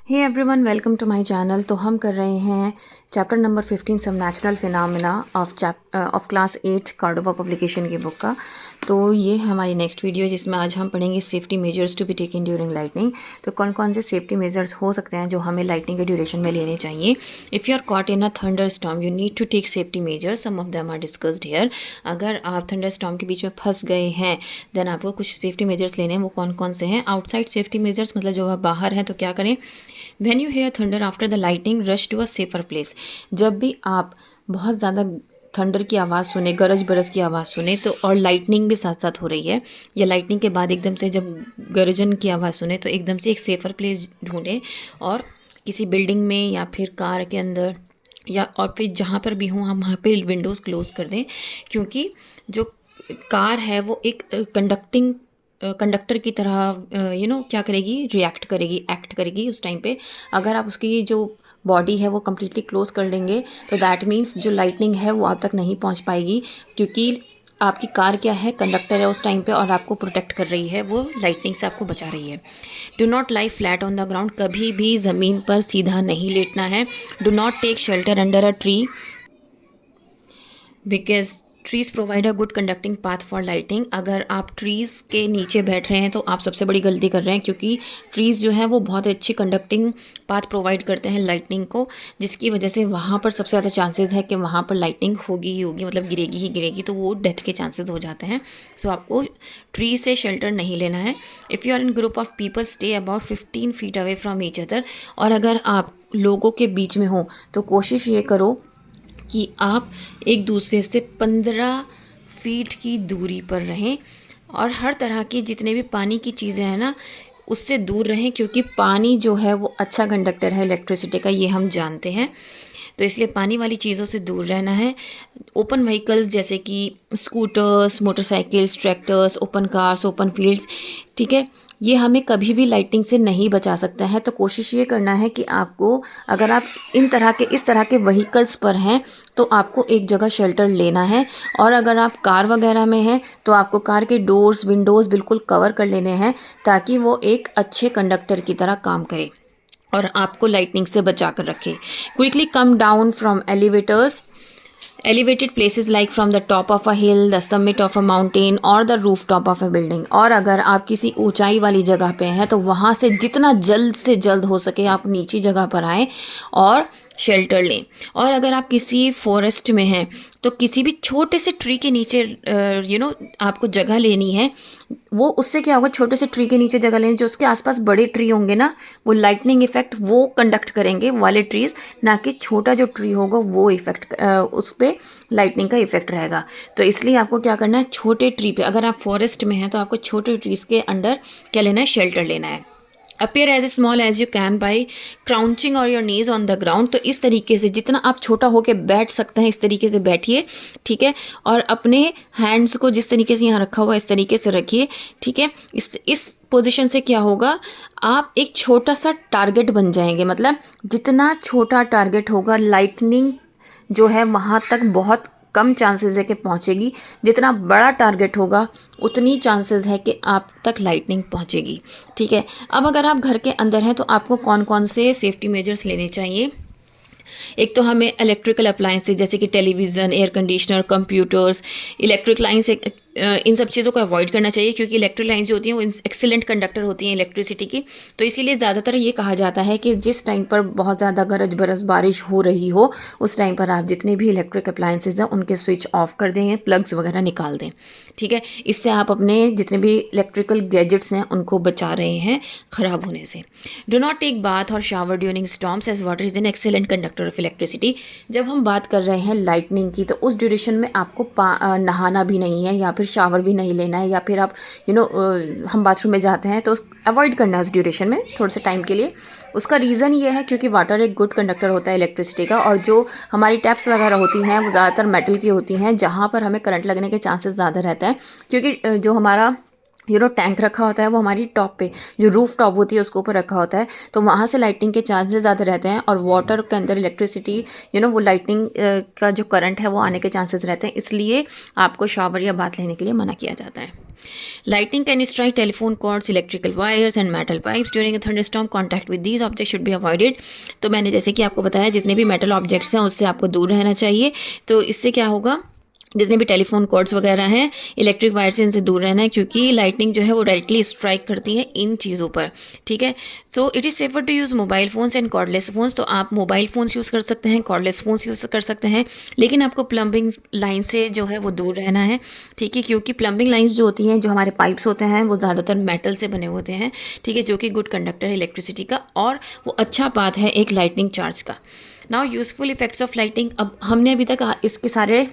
Hey everyone, welcome to my channel. तो हम कर रहे हैं chapter number 15 some natural phenomena of class 8 Cordova publication की बुक का। तो ये हमारी नेक्स्ट वीडियो है जिसमें आज हम पढ़ेंगे safety measures to be taken during lightning. तो कौन कौन से सेफ्टी मेजर्स हो सकते हैं जो हमें लाइटनिंग के ड्यूरेशन में लेने चाहिए। If you are caught in a thunder storm you need to take safety measures, some of them are discussed here. अगर आप थंडर स्टॉर्म के बीच में फंस गए हैं देन आपको कुछ सेफ्टी मेजर्स लेने हैं। वो कौन कौन से हैं? आउटसाइड सेफ्टी मेजर्स, मतलब जो आप बाहर हैं तो क्या करें। When you hear thunder after the lightning, rush to a safer place. जब भी आप बहुत ज़्यादा थंडर की आवाज़ सुने, गरज बरस की आवाज़ सुने तो, और लाइटनिंग भी साथ साथ हो रही है, या लाइटनिंग के बाद एकदम से जब गरजन की आवाज़ सुने तो एकदम से एक सेफ़र प्लेस ढूंढें और किसी बिल्डिंग में या फिर कार के अंदर या और फिर जहाँ पर भी हों हम वहाँ पे विंडोज़ क्लोज़ कर दें, क्योंकि जो कार है वो एक कंडक्टर की तरह क्या करेगी, रिएक्ट करेगी, एक्ट करेगी उस टाइम पे। अगर आप उसकी जो बॉडी है वो कम्प्लीटली क्लोज कर लेंगे तो दैट मीन्स जो लाइटनिंग है वो आप तक नहीं पहुंच पाएगी, क्योंकि आपकी कार क्या है, कंडक्टर है उस टाइम पे और आपको प्रोटेक्ट कर रही है, वो लाइटनिंग से आपको बचा रही है। Do not lie flat on the ground, कभी भी ज़मीन पर सीधा नहीं लेटना है। Do not take shelter under a tree because trees provide a good conducting path for lighting. अगर आप ट्रीज़ के नीचे बैठ रहे हैं तो आप सबसे बड़ी गलती कर रहे हैं, क्योंकि ट्रीज़ जो है वो बहुत अच्छी कंडक्टिंग पाथ प्रोवाइड करते हैं लाइटनिंग को, जिसकी वजह से वहाँ पर सबसे ज़्यादा चांसेस है कि वहाँ पर लाइटनिंग होगी ही होगी, मतलब गिरेगी ही गिरेगी, तो वो डेथ के चांसेस हो जाते हैं। सो आपको ट्री से शेल्टर नहीं लेना है। If you are in group of people stay about 15 feet away from each other. और अगर आप लोगों के बीच में हो तो कोशिश ये करो कि आप एक दूसरे से 15 फीट की दूरी पर रहें, और हर तरह की जितने भी पानी की चीज़ें हैं ना उससे दूर रहें, क्योंकि पानी जो है वो अच्छा कंडक्टर है इलेक्ट्रिसिटी का, ये हम जानते हैं। तो इसलिए पानी वाली चीज़ों से दूर रहना है। ओपन व्हीकल्स जैसे कि scooters, motorcycles, tractors, open cars, open fields, ठीक है, ये हमें कभी भी लाइटिंग से नहीं बचा सकता है। तो कोशिश ये करना है कि आपको, अगर आप इस तरह के व्हीकल्स पर हैं तो आपको एक जगह शेल्टर लेना है, और अगर आप कार वगैरह में हैं तो आपको कार के डोर्स, विंडोज़ बिल्कुल कवर कर लेने हैं, ताकि वो एक अच्छे कंडक्टर की तरह काम करे और आपको लाइटनिंग से बचा कर रखे। Quickly come down from elevators, elevated places like from the top of a hill, the summit of a mountain or the rooftop of a building। और अगर आप किसी ऊंचाई वाली जगह पे हैं तो वहाँ से जितना जल्द से जल्द हो सके आप नीची जगह पर आएँ और शेल्टर लें। और अगर आप किसी फॉरेस्ट में हैं तो किसी भी छोटे से ट्री के नीचे आपको जगह लेनी है। वो उससे क्या होगा, छोटे से ट्री के नीचे जगह लेनी, जो उसके आसपास बड़े ट्री होंगे ना वो लाइटनिंग इफेक्ट वो कंडक्ट करेंगे वाले ट्रीज़, ना कि छोटा जो ट्री होगा वो इफेक्ट उस पर लाइटनिंग का इफेक्ट रहेगा। तो इसलिए आपको क्या करना है, छोटे ट्री पे, अगर आप फॉरेस्ट में हैं तो आपको छोटे ट्रीज़ के अंडर क्या लेना है, शेल्टर लेना है। Appear as small as you can by crouching और your knees on the ground. तो इस तरीके से जितना आप छोटा होकर बैठ सकते हैं इस तरीके से बैठिए, ठीक है, और अपने हैंड्स को जिस तरीके से यहाँ रखा हुआ इस तरीके से रखिए, ठीक है। इस पोजीशन से क्या होगा, आप एक छोटा सा टारगेट बन जाएंगे। मतलब जितना छोटा टारगेट होगा लाइटनिंग जो है वहाँ तक बहुत कम चांसेस है कि पहुँचेगी, जितना बड़ा टारगेट होगा उतनी चांसेस है कि आप तक लाइटनिंग पहुँचेगी, ठीक है। अब अगर आप घर के अंदर हैं तो आपको कौन कौन से सेफ्टी मेजर्स लेने चाहिए। एक तो हमें इलेक्ट्रिकल अप्लायंसेज जैसे कि television, air conditioner, computers, electric lines, इन सब चीज़ों को अवॉइड करना चाहिए, क्योंकि इलेक्ट्रिक लाइन्स जो होती हैं वो एक्सीलेंट कंडक्टर होती हैं इलेक्ट्रिसिटी की। तो इसीलिए ज़्यादातर ये कहा जाता है कि जिस टाइम पर बहुत ज़्यादा गरज बरस बारिश हो रही हो उस टाइम पर आप जितने भी इलेक्ट्रिक अप्लायंसेज हैं उनके स्विच ऑफ कर दें, प्लग्स वगैरह निकाल दें, ठीक है। इससे आप अपने जितने भी इलेक्ट्रिकल गैजेट्स हैं उनको बचा रहे हैं ख़राब होने से। डो नॉट टेक बाथ और shower during storms as water is an excellent conductor of electricity. जब हम बात कर रहे हैं लाइटनिंग की तो उस ड्यूरेशन में आपको नहाना भी नहीं है, या फिर शावर भी नहीं लेना है, या फिर आप हम बाथरूम में जाते हैं तो अवॉइड करना है उस ड्यूरेशन में थोड़े से टाइम के लिए। उसका रीज़न ये है क्योंकि वाटर एक गुड कंडक्टर होता है इलेक्ट्रिसिटी का, और जो हमारी टैप्स वगैरह होती हैं वो ज़्यादातर मेटल की होती हैं, जहाँ पर हमें करंट लगने के चांसेस ज़्यादा रहता है, क्योंकि जो हमारा टैंक रखा होता है वो हमारी टॉप पे, जो रूफ टॉप होती है उसके ऊपर रखा होता है, तो वहाँ से लाइटिंग के चांसेस ज़्यादा रहते हैं, और वाटर के अंदर इलेक्ट्रिसिटी वो लाइटिंग का जो करंट है वो आने के चांसेस रहते हैं, इसलिए आपको शावर या बाथ लेने के लिए मना किया जाता है। Lightning can strike telephone cords, electrical wires and metal pipes during a thunderstorm. Contact with these objects should be avoided. तो मैंने जैसे कि आपको बताया जितने भी मेटल ऑब्जेक्ट्स हैं उससे आपको दूर रहना चाहिए। तो इससे क्या होगा, जितने भी टेलीफोन कॉर्ड्स वगैरह हैं, इलेक्ट्रिक वायर से इनसे दूर रहना है, क्योंकि लाइटनिंग जो है वो डायरेक्टली स्ट्राइक करती है इन चीज़ों पर। ठीक है, so it is safer to use mobile phones and cordless phones. तो आप मोबाइल फ़ोन्स यूज़ कर सकते हैं, कॉर्डलेस फ़ोन्स यूज़ कर सकते हैं, लेकिन आपको प्लम्बिंग लाइन से जो है वो दूर रहना है। ठीक है, क्योंकि प्लम्बिंग लाइन्स जो होती हैं, जो हमारे पाइप्स होते हैं, वो ज़्यादातर मेटल से बने होते हैं। ठीक है, जो कि गुड कंडक्टर है इलेक्ट्रिसिटी का, और वो अच्छा पाथ है एक लाइटनिंग चार्ज का। Now useful effects of lighting. अब हमने अभी तक इसके सारे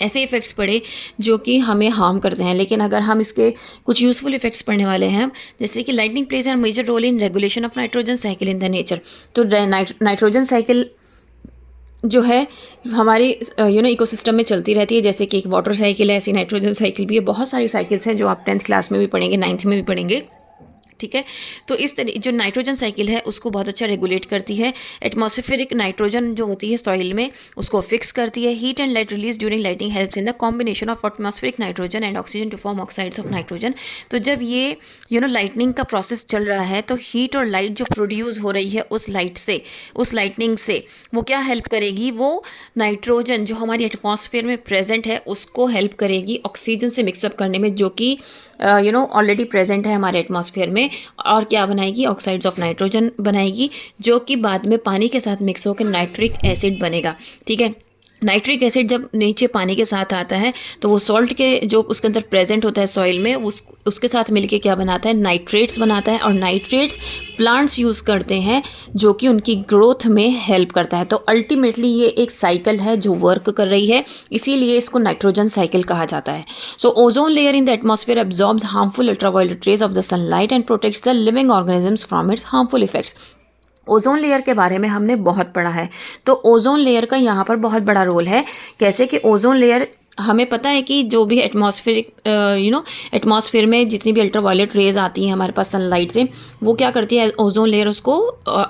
ऐसे इफ़ेक्ट्स पढ़े जो कि हमें हार्म करते हैं, लेकिन अगर हम इसके कुछ यूज़फुल इफ़ेक्ट्स पढ़ने वाले हैं, जैसे कि lightning plays an major role in regulation of nitrogen cycle in the nature. तो नाइट्रोजन साइकिल जो है हमारी इकोसिस्टम में चलती रहती है, जैसे कि एक वाटर साइकिल है, ऐसी नाइट्रोजन साइकिल भी है। बहुत सारी साइकिल्स हैं जो आप 10th क्लास में भी पढ़ेंगे, 9th में भी पढ़ेंगे। ठीक है, तो इस तरह जो नाइट्रोजन साइकिल है उसको बहुत अच्छा रेगुलेट करती है। एटमॉस्फेरिक नाइट्रोजन जो होती है सॉइल में, उसको फिक्स करती है। Heat and light release during lighting helps in the combination of atmospheric nitrogen and oxygen to form oxides of nitrogen. तो जब ये लाइटनिंग का प्रोसेस चल रहा है, तो हीट और लाइट जो प्रोड्यूस हो रही है उस लाइटनिंग से वो क्या हेल्प करेगी, वो नाइट्रोजन जो हमारी एटमॉस्फेयर में प्रेजेंट है उसको हेल्प करेगी ऑक्सीजन से मिक्सअप करने में, जो कि ऑलरेडी प्रेजेंट है हमारे एटमॉस्फेयर में, और क्या बनाएगी, ऑक्साइड्स ऑफ नाइट्रोजन बनाएगी, जो कि बाद में पानी के साथ मिक्स होकर नाइट्रिक एसिड बनेगा। ठीक है, नाइट्रिक एसिड जब नीचे पानी के साथ आता है तो वो सॉल्ट के जो उसके अंदर प्रेजेंट होता है सॉइल में, उसके साथ मिलके क्या बनाता है, नाइट्रेट्स बनाता है, और नाइट्रेट्स प्लांट्स यूज़ करते हैं जो कि उनकी ग्रोथ में हेल्प करता है। तो अल्टीमेटली ये एक साइकिल है जो वर्क कर रही है, इसीलिए इसको नाइट्रोजन साइकिल कहा जाता है। सो ozone layer in the atmosphere absorbs harmful ultraviolet rays of the sunlight and protects the living organisms from its harmful effects. Ozone layer के बारे में हमने बहुत पढ़ा है, तो ओजोन लेयर का यहाँ पर बहुत बड़ा रोल है। कैसे कि ओजोन लेयर, हमें पता है कि जो भी एटमॉस्फेयर में जितनी भी अल्ट्रावायलेट रेज आती हैं हमारे पास सनलाइट से, वो क्या करती है, ओजोन लेयर उसको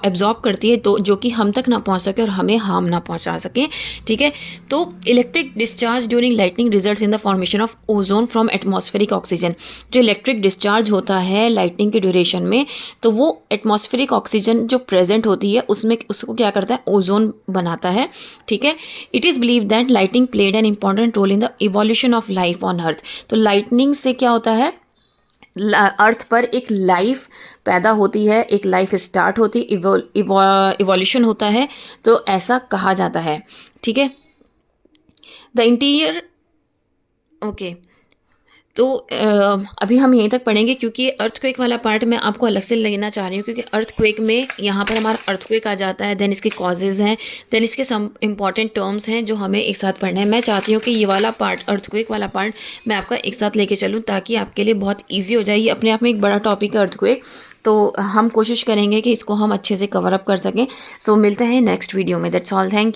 एब्जॉर्ब करती है, तो जो कि हम तक ना पहुंच सके और हमें हार्म ना पहुंचा सके। ठीक है, तो electric discharge during lightning results in the formation of ozone from atmospheric oxygen. जो इलेक्ट्रिक डिस्चार्ज होता है लाइटनिंग के ड्यूरेशन में, तो वो एटमॉस्फेरिक ऑक्सीजन जो प्रेजेंट होती है उसमें उसको क्या करता है, ओजोन बनाता है। ठीक है, it is believe that lightning played an important role in the evolution of life on earth. तो लाइटनिंग से क्या होता है, अर्थ पर एक लाइफ पैदा होती है, एक लाइफ स्टार्ट होती है, इवोल्यूशन होता है, तो ऐसा कहा जाता है। ठीक है, द इंटीरियर, ओके, तो अभी हम यहीं तक पढ़ेंगे, क्योंकि अर्थक्वेक वाला पार्ट मैं आपको अलग से लेना चाह रही हूँ, क्योंकि अर्थक्वेक में यहाँ पर हमारा अर्थक्वेक आ जाता है, देन इसके कॉजेज़ हैं, देन इसके सम इंपॉर्टेंट टर्म्स हैं जो हमें एक साथ पढ़ना है। मैं चाहती हूँ कि ये वाला पार्ट, अर्थक्वेक वाला पार्ट, मैं आपका एक साथ लेके चलूँ ताकि आपके लिए बहुत ईजी हो जाए। ये अपने आप में एक बड़ा टॉपिक है अर्थक्वेक, तो हम कोशिश करेंगे कि इसको हम अच्छे से कवर अप कर सकें। सो मिलते हैं नेक्स्ट वीडियो में। That's all, thank you.